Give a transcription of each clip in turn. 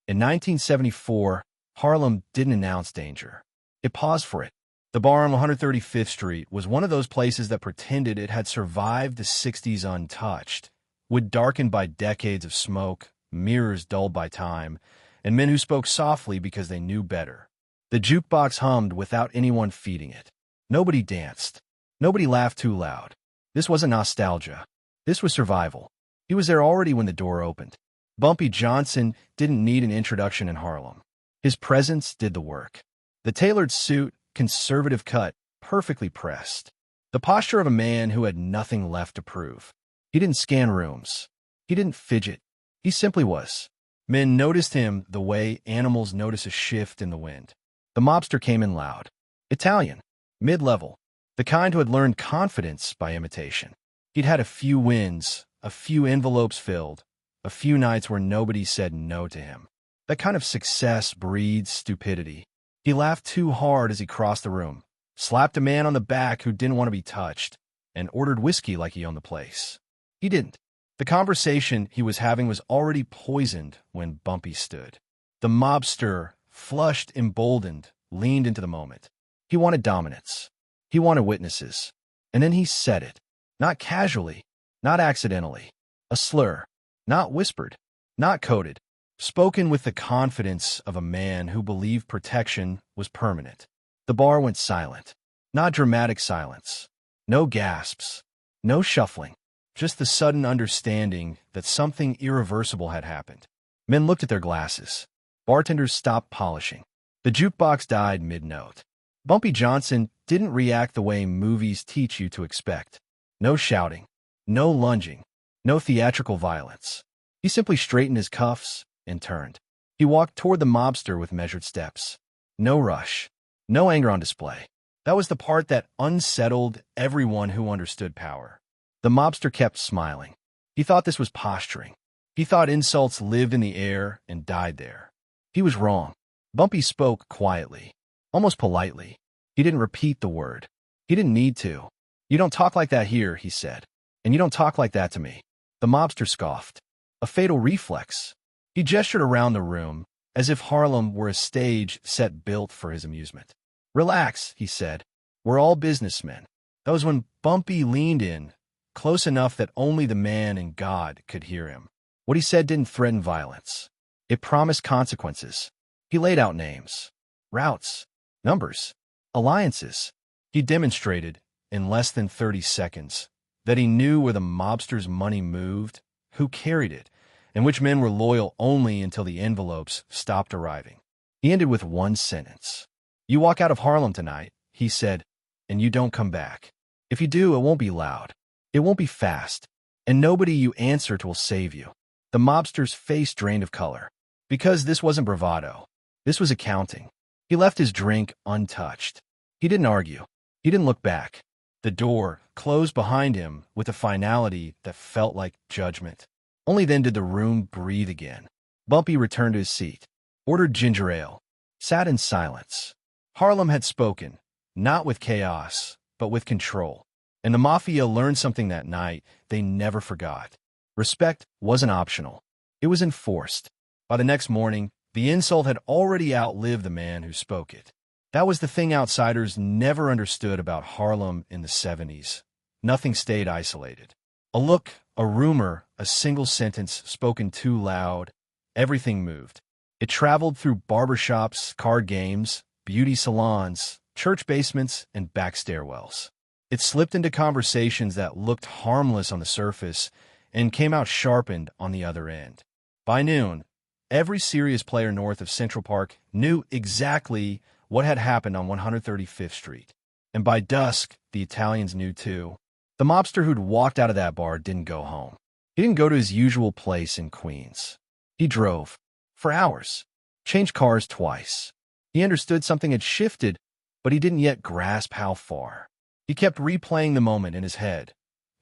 In 1974, Harlem didn't announce danger. It paused for it. The bar on 135th Street was one of those places that pretended it had survived the 60s untouched, wood darkened by decades of smoke, mirrors dulled by time, and men who spoke softly because they knew better. The jukebox hummed without anyone feeding it. Nobody danced. Nobody laughed too loud. This wasn't nostalgia. This was survival. He was there already when the door opened. Bumpy Johnson didn't need an introduction in Harlem. His presence did the work. The tailored suit, conservative cut, perfectly pressed. The posture of a man who had nothing left to prove. He didn't scan rooms. He didn't fidget. He simply was. Men noticed him the way animals notice a shift in the wind. The mobster came in loud. Italian. Mid-level. The kind who had learned confidence by imitation. He'd had a few wins, a few envelopes filled, a few nights where nobody said no to him. That kind of success breeds stupidity. He laughed too hard as he crossed the room, slapped a man on the back who didn't want to be touched, and ordered whiskey like he owned the place. He didn't. The conversation he was having was already poisoned when Bumpy stood. The mobster, flushed, emboldened, leaned into the moment. He wanted dominance. He wanted witnesses. And then he said it. Not casually, not accidentally. A slur. Not whispered. Not coded. Spoken with the confidence of a man who believed protection was permanent. The bar went silent. Not dramatic silence. No gasps. No shuffling. Just the sudden understanding that something irreversible had happened. Men looked at their glasses. Bartenders stopped polishing. The jukebox died mid-note. Bumpy Johnson didn't react the way movies teach you to expect. No shouting. No lunging. No theatrical violence. He simply straightened his cuffs and turned. He walked toward the mobster with measured steps. No rush. No anger on display. That was the part that unsettled everyone who understood power. The mobster kept smiling. He thought this was posturing. He thought insults lived in the air and died there. He was wrong. Bumpy spoke quietly, almost politely. He didn't repeat the word. He didn't need to. You don't talk like that here, he said. And you don't talk like that to me. The mobster scoffed. A fatal reflex. He gestured around the room, as if Harlem were a stage set built for his amusement. Relax, he said. We're all businessmen. That was when Bumpy leaned in, close enough that only the man and God could hear him. What he said didn't threaten violence. It promised consequences. He laid out names, routes, numbers, alliances. He demonstrated, in less than 30 seconds, that he knew where the mobster's money moved, who carried it, and which men were loyal only until the envelopes stopped arriving. He ended with one sentence. You walk out of Harlem tonight, he said, and you don't come back. If you do, it won't be loud. It won't be fast. And nobody you answer to will save you. The mobster's face drained of color. Because this wasn't bravado. This was accounting. He left his drink untouched. He didn't argue. He didn't look back. The door closed behind him with a finality that felt like judgment. Only then did the room breathe again. Bumpy returned to his seat, ordered ginger ale, sat in silence. Harlem had spoken, not with chaos, but with control. And the Mafia learned something that night they never forgot. Respect wasn't optional. It was enforced. By the next morning, the insult had already outlived the man who spoke it. That was the thing outsiders never understood about Harlem in the 70s. Nothing stayed isolated. A look, a rumor, a single sentence spoken too loud, everything moved. It traveled through barbershops, card games, beauty salons, church basements, and back stairwells. It slipped into conversations that looked harmless on the surface and came out sharpened on the other end. By noon, every serious player north of Central Park knew exactly what had happened on 135th Street. And by dusk, the Italians knew too. The mobster who'd walked out of that bar didn't go home. He didn't go to his usual place in Queens. He drove. For hours. Changed cars twice. He understood something had shifted, but he didn't yet grasp how far. He kept replaying the moment in his head.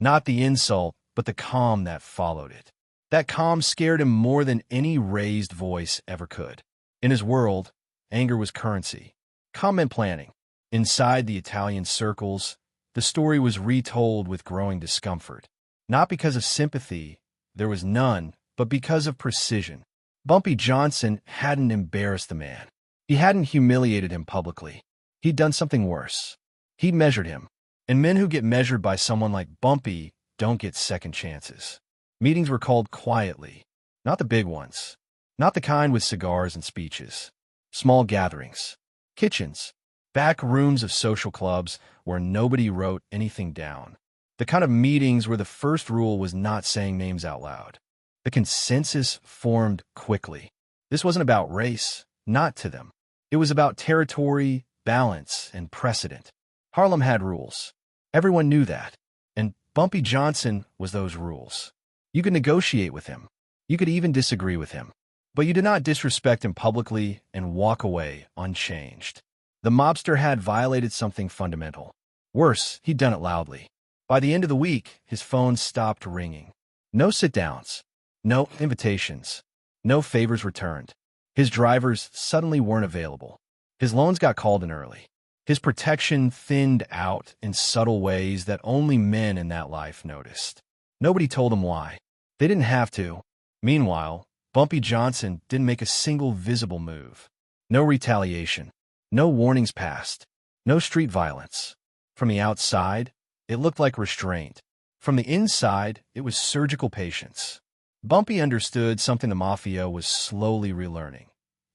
Not the insult, but the calm that followed it. That calm scared him more than any raised voice ever could. In his world, anger was currency. Comment planning. Inside the Italian circles, the story was retold with growing discomfort. Not because of sympathy, there was none, but because of precision. Bumpy Johnson hadn't embarrassed the man. He hadn't humiliated him publicly. He'd done something worse. He'd measured him. And men who get measured by someone like Bumpy don't get second chances. Meetings were called quietly. Not the big ones. Not the kind with cigars and speeches. Small gatherings. Kitchens. Back rooms of social clubs where nobody wrote anything down. The kind of meetings where the first rule was not saying names out loud. The consensus formed quickly. This wasn't about race, not to them. It was about territory, balance, and precedent. Harlem had rules. Everyone knew that. And Bumpy Johnson was those rules. You could negotiate with him. You could even disagree with him. But you did not disrespect him publicly and walk away unchanged. The mobster had violated something fundamental. Worse, he'd done it loudly. By the end of the week, his phone stopped ringing. No sit-downs. No invitations. No favors returned. His drivers suddenly weren't available. His loans got called in early. His protection thinned out in subtle ways that only men in that life noticed. Nobody told him why. They didn't have to. Meanwhile, Bumpy Johnson didn't make a single visible move. No retaliation. No warnings passed. No street violence. From the outside, it looked like restraint. From the inside, it was surgical patience. Bumpy understood something the Mafia was slowly relearning.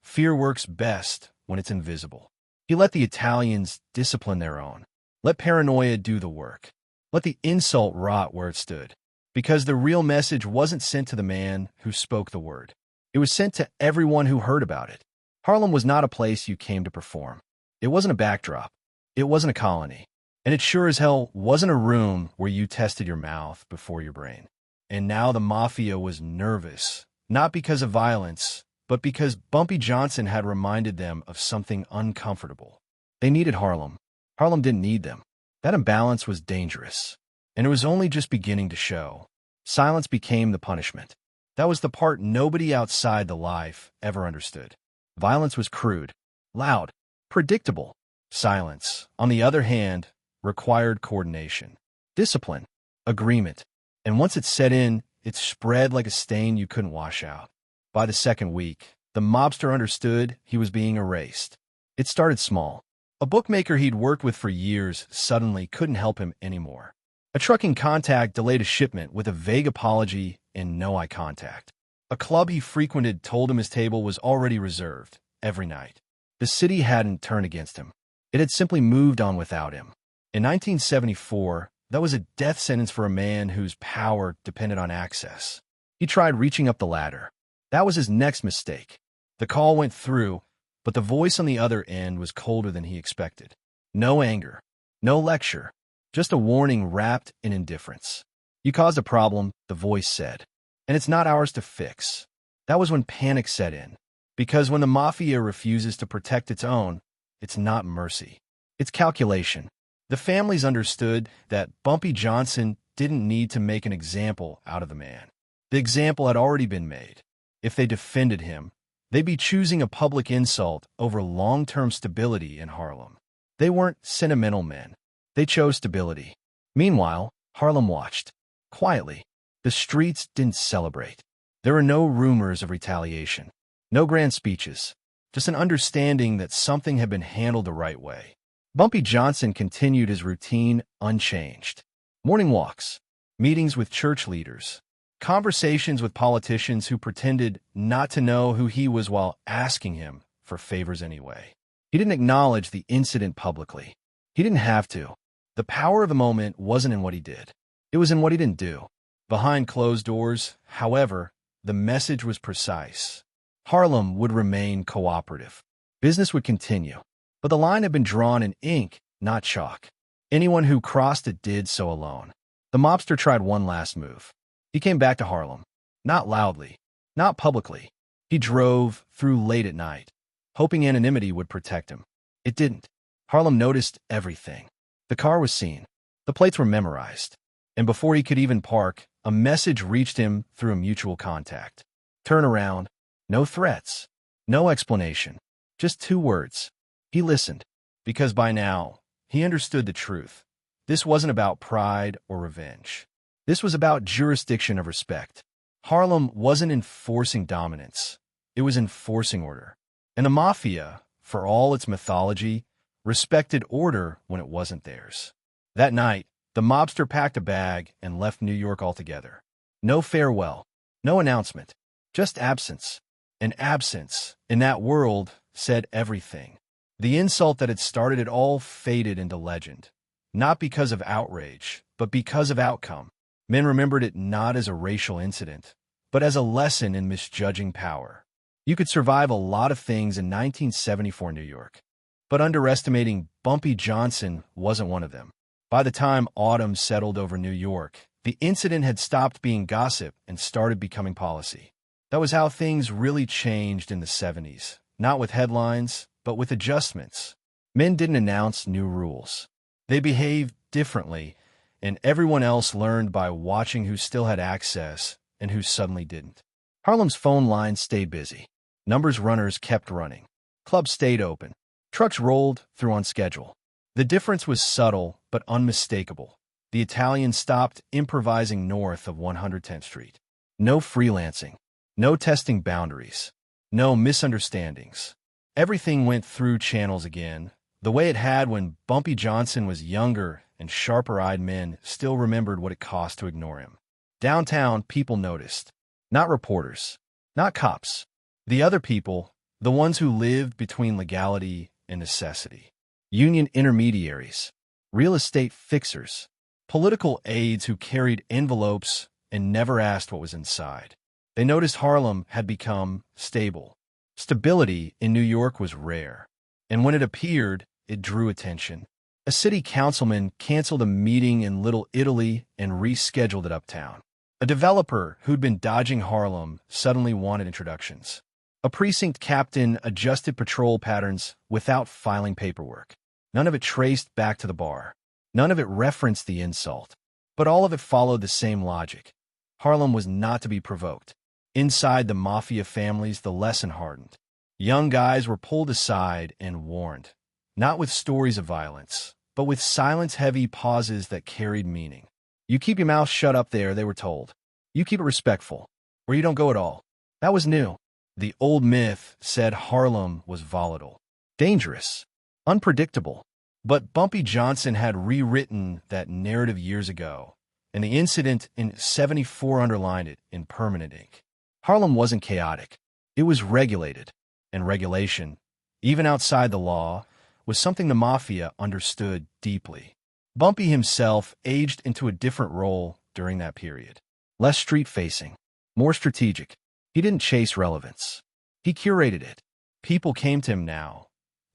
Fear works best when it's invisible. He let the Italians discipline their own. Let paranoia do the work. Let the insult rot where it stood. Because the real message wasn't sent to the man who spoke the word. It was sent to everyone who heard about it. Harlem was not a place you came to perform. It wasn't a backdrop. It wasn't a colony. And it sure as hell wasn't a room where you tested your mouth before your brain. And now the Mafia was nervous, not because of violence, but because Bumpy Johnson had reminded them of something uncomfortable. They needed Harlem. Harlem didn't need them. That imbalance was dangerous. And it was only just beginning to show. Silence became the punishment. That was the part nobody outside the life ever understood. Violence was crude, loud, predictable. Silence, on the other hand, required coordination, discipline, agreement. And once it set in, it spread like a stain you couldn't wash out. By the second week, the mobster understood he was being erased. It started small. A bookmaker he'd worked with for years suddenly couldn't help him anymore. A trucking contact delayed a shipment with a vague apology and no eye contact. A club he frequented told him his table was already reserved, every night. The city hadn't turned against him. It had simply moved on without him. In 1974, that was a death sentence for a man whose power depended on access. He tried reaching up the ladder. That was his next mistake. The call went through, but the voice on the other end was colder than he expected. No anger, no lecture, just a warning wrapped in indifference. You caused a problem, the voice said, and it's not ours to fix. That was when panic set in, because when the Mafia refuses to protect its own, it's not mercy. It's calculation. The families understood that Bumpy Johnson didn't need to make an example out of the man. The example had already been made. If they defended him, they'd be choosing a public insult over long-term stability in Harlem. They weren't sentimental men. They chose stability. Meanwhile, Harlem watched. Quietly. The streets didn't celebrate. There were no rumors of retaliation. No grand speeches. Just an understanding that something had been handled the right way. Bumpy Johnson continued his routine unchanged. Morning walks, meetings with church leaders, conversations with politicians who pretended not to know who he was while asking him for favors anyway. He didn't acknowledge the incident publicly. He didn't have to. The power of the moment wasn't in what he did. It was in what he didn't do. Behind closed doors, however, the message was precise. Harlem would remain cooperative. Business would continue. But the line had been drawn in ink, not chalk. Anyone who crossed it did so alone. The mobster tried one last move. He came back to Harlem. Not loudly. Not publicly. He drove through late at night, hoping anonymity would protect him. It didn't. Harlem noticed everything. The car was seen. The plates were memorized. And before he could even park, a message reached him through a mutual contact. Turn around. No threats. No explanation. Just 2 words. He listened, because by now, he understood the truth. This wasn't about pride or revenge. This was about jurisdiction of respect. Harlem wasn't enforcing dominance. it was enforcing order. And the Mafia, for all its mythology, respected order when it wasn't theirs. That night, the mobster packed a bag and left New York altogether. No farewell, no announcement, just absence. And absence, in that world, said everything. The insult that had started it all faded into legend, not because of outrage, but because of outcome. Men remembered it not as a racial incident, but as a lesson in misjudging power. You could survive a lot of things in 1974 New York, but underestimating Bumpy Johnson wasn't one of them. By the time autumn settled over New York, the incident had stopped being gossip and started becoming policy. That was how things really changed in the 70s, not with headlines, but with adjustments. Men didn't announce new rules. They behaved differently, and everyone else learned by watching who still had access and who suddenly didn't. Harlem's phone lines stayed busy. Numbers runners kept running. Clubs stayed open. Trucks rolled through on schedule. The difference was subtle but unmistakable. The Italians stopped improvising north of 110th Street. No freelancing. No testing boundaries. No misunderstandings. Everything went through channels again, the way it had when Bumpy Johnson was younger and sharper-eyed men still remembered what it cost to ignore him. Downtown, people noticed. Not reporters. Not cops. The other people, the ones who lived between legality and necessity. Union intermediaries. Real estate fixers. Political aides who carried envelopes and never asked what was inside. They noticed Harlem had become stable. Stability in New York was rare, and when it appeared, it drew attention. A city councilman canceled a meeting in Little Italy and rescheduled it uptown. A developer who'd been dodging Harlem suddenly wanted introductions. A precinct captain adjusted patrol patterns without filing paperwork. None of it traced back to the bar. None of it referenced the insult. But all of it followed the same logic. Harlem was not to be provoked. Inside the Mafia families, the lesson hardened. Young guys were pulled aside and warned, not with stories of violence, but with silence-heavy pauses that carried meaning. You keep your mouth shut up there, they were told. You keep it respectful, or you don't go at all. That was new. The old myth said Harlem was volatile, dangerous, unpredictable. But Bumpy Johnson had rewritten that narrative years ago, and the incident in '74 underlined it in permanent ink. Harlem wasn't chaotic. It was regulated, and regulation, even outside the law, was something the Mafia understood deeply. Bumpy himself aged into a different role during that period. Less street-facing, more strategic. He didn't chase relevance. He curated it. People came to him now,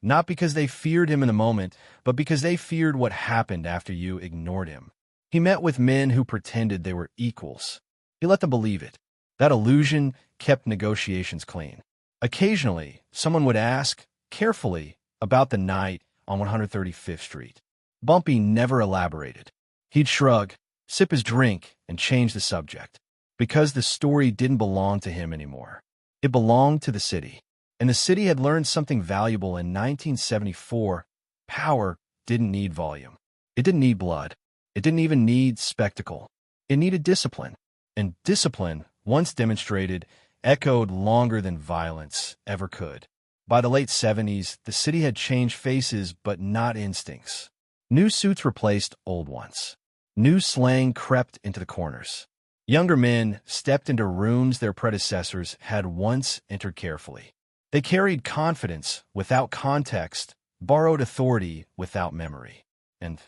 not because they feared him in the moment, but because they feared what happened after you ignored him. He met with men who pretended they were equals. He let them believe it. That illusion kept negotiations clean. Occasionally, someone would ask, carefully, about the night on 135th Street. Bumpy never elaborated. He'd shrug, sip his drink, and change the subject. Because the story didn't belong to him anymore. It belonged to the city. And the city had learned something valuable in 1974. Power didn't need volume. It didn't need blood. It didn't even need spectacle. It needed discipline. And discipline, once demonstrated, echoed longer than violence ever could. By the late 70s, the city had changed faces but not instincts. New suits replaced old ones. New slang crept into the corners. Younger men stepped into rooms their predecessors had once entered carefully. They carried confidence without context, borrowed authority without memory. And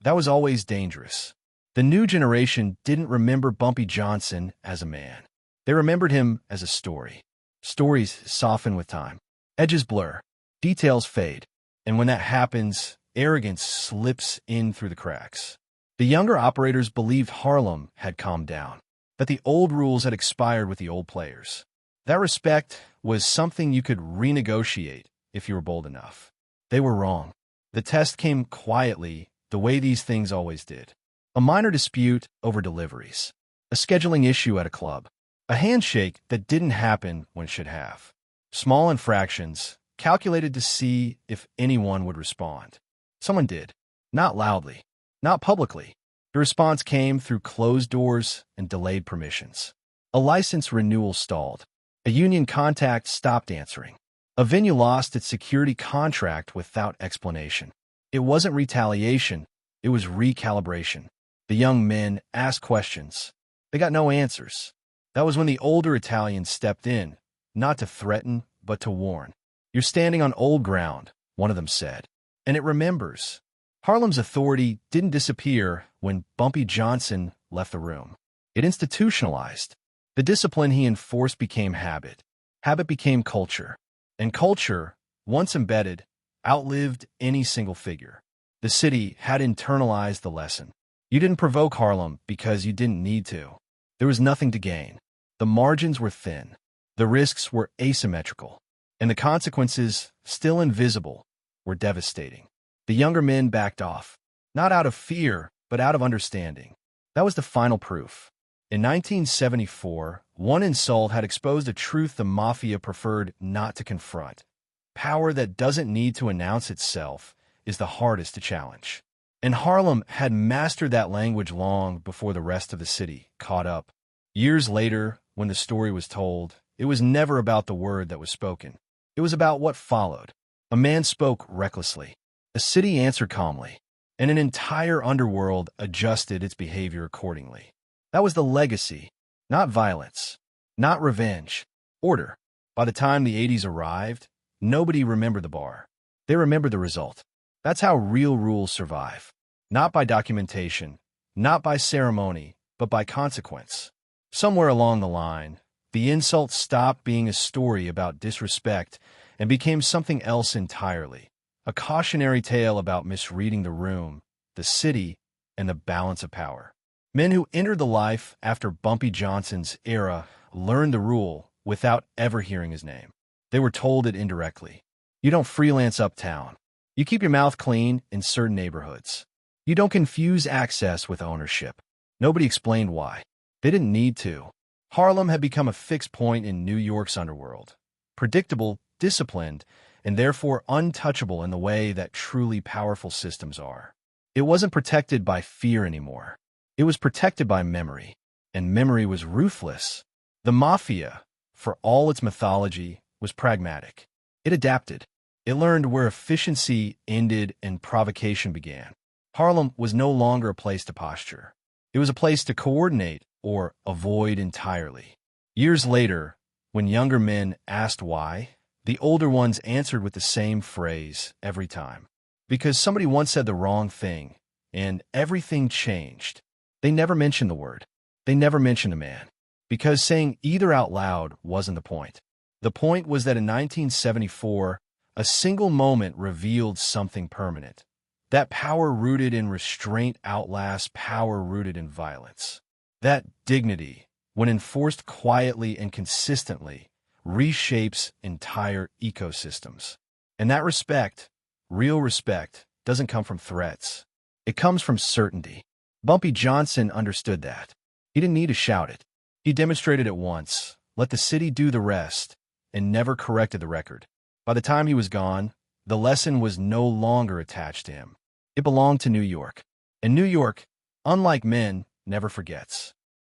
that was always dangerous. The new generation didn't remember Bumpy Johnson as a man. They remembered him as a story. Stories soften with time. Edges blur. Details fade. And when that happens, arrogance slips in through the cracks. The younger operators believed Harlem had calmed down, that the old rules had expired with the old players. That respect was something you could renegotiate if you were bold enough. They were wrong. The test came quietly, the way these things always did. A minor dispute over deliveries. A scheduling issue at a club. A handshake that didn't happen when it should have. Small infractions, calculated to see if anyone would respond. Someone did. Not loudly. Not publicly. The response came through closed doors and delayed permissions. A license renewal stalled. A union contact stopped answering. A venue lost its security contract without explanation. It wasn't retaliation, it was recalibration. The young men asked questions. They got no answers. That was when the older Italians stepped in, not to threaten, but to warn. "You're standing on old ground," one of them said. And it remembers. Harlem's authority didn't disappear when Bumpy Johnson left the room. It institutionalized. The discipline he enforced became habit. Habit became culture. And culture, once embedded, outlived any single figure. The city had internalized the lesson. You didn't provoke Harlem because you didn't need to. There was nothing to gain. The margins were thin. The risks were asymmetrical. And the consequences, still invisible, were devastating. The younger men backed off, not out of fear, but out of understanding. That was the final proof. In 1974, one insult had exposed a truth the Mafia preferred not to confront. Power that doesn't need to announce itself is the hardest to challenge. And Harlem had mastered that language long before the rest of the city caught up. Years later, when the story was told, it was never about the word that was spoken. It was about what followed. A man spoke recklessly. A city answered calmly. And an entire underworld adjusted its behavior accordingly. That was the legacy. Not violence. Not revenge. Order. By the time the 80s arrived, nobody remembered the bar. They remembered the result. That's how real rules survive. Not by documentation, not by ceremony, but by consequence. Somewhere along the line, the insult stopped being a story about disrespect and became something else entirely. A cautionary tale about misreading the room, the city, and the balance of power. Men who entered the life after Bumpy Johnson's era learned the rule without ever hearing his name. They were told it indirectly. You don't freelance uptown. You keep your mouth clean in certain neighborhoods. You don't confuse access with ownership. Nobody explained why. They didn't need to. Harlem had become a fixed point in New York's underworld. Predictable, disciplined, and therefore untouchable in the way that truly powerful systems are. It wasn't protected by fear anymore. It was protected by memory, and memory was ruthless. The Mafia, for all its mythology, was pragmatic. It adapted. It learned where efficiency ended and provocation began. Harlem was no longer a place to posture. It was a place to coordinate or avoid entirely. Years later, when younger men asked why, the older ones answered with the same phrase every time. Because somebody once said the wrong thing, and everything changed. They never mentioned the word. They never mentioned a man. Because saying either out loud wasn't the point. The point was that in 1974, a single moment revealed something permanent. That power rooted in restraint outlasts power rooted in violence. That dignity, when enforced quietly and consistently, reshapes entire ecosystems. And that respect, real respect, doesn't come from threats. It comes from certainty. Bumpy Johnson understood that. He didn't need to shout it. He demonstrated it once, let the city do the rest, and never corrected the record. By the time he was gone, the lesson was no longer attached to him. It belonged to New York. And New York, unlike men, never forgets.